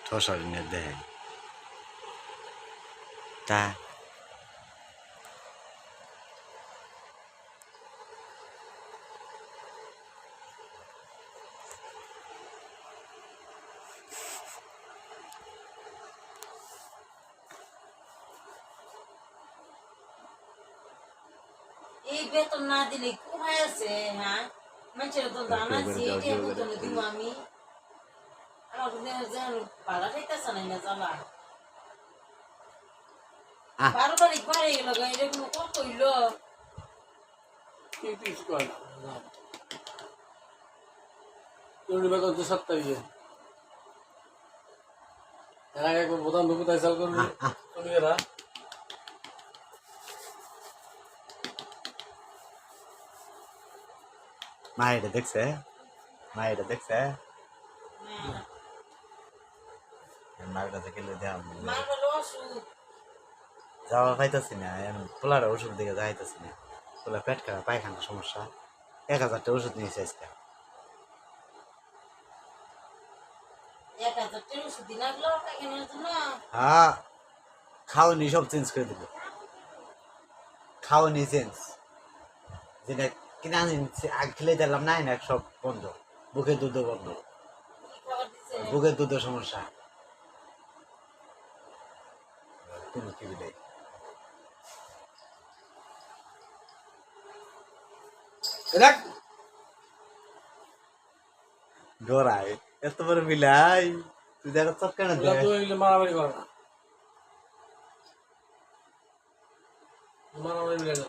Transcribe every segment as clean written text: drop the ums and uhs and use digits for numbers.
ঠসারিনের দেয় তা এই বেতন না দিলে কোথায় আছে? হ্যাঁ, মানুষের তো দানা আছে, এইটাই বেতন দিব আমি। আমার যেন ভাড়া খাইতেছে না জ্বালা। 12 তারিখ বাড়ে গেল, এটা কোনো কত হইল? বেতন তো 7 তারিখে এর আগে প্রধান বাবু তাই চাল করবি শ্রমিকেরা মা এটা দেখছে মায়ের কাছে গেলে যাওয়া খাইতেছি না পোলার ওষুধ দিকে যাইতেছি না পোলা পেট খারাপ পায়খানার সমস্যা 1000টা ওষুধ নিয়েছে আজকে 1000 টাকা ওষুধ দিন লাগলো পায়খানার জন্য। হ্যাঁ খাওয়ানি সব চেঞ্জ করে দিল খাওয়ানি চেঞ্জ যেটা কিনা আগে খেলে দিলাম না না সব বন্ধ বুকের দুধও বন্ধ কি খাবার দিছে? বুকের দুধের সমস্যা কোনো কি বিলাই দেখ ডরাই এত বড় বিলাই তুই দেখো চক্কানা দে মারামারি করে না মারামারি মিলে না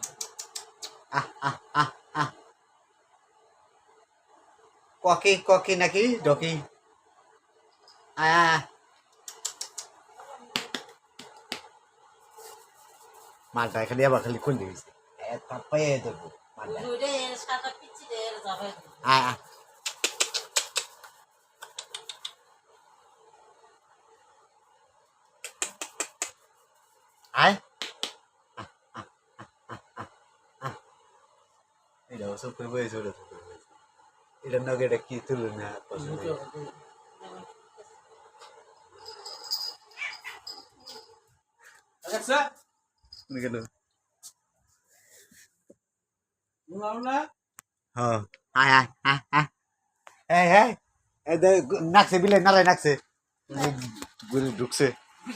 ককি নাকি ডকি মালটা খালি আবার খালি খুলে দিয়েছে তারপরে দেবো মালটা দুইটা সাদা পিচ্ছি এর যাবে। আয় আয় এটা ওসব করে বয়েছে ওটা তো করে বয়েছে এটা নগে এটা কি তুলুন না পছন্দ আচ্ছা গেল না হ্যাঁ আয় আয় আয় আয় এই এই নাকছে বিলে নালাই নাকছে গুলি ঢুকছে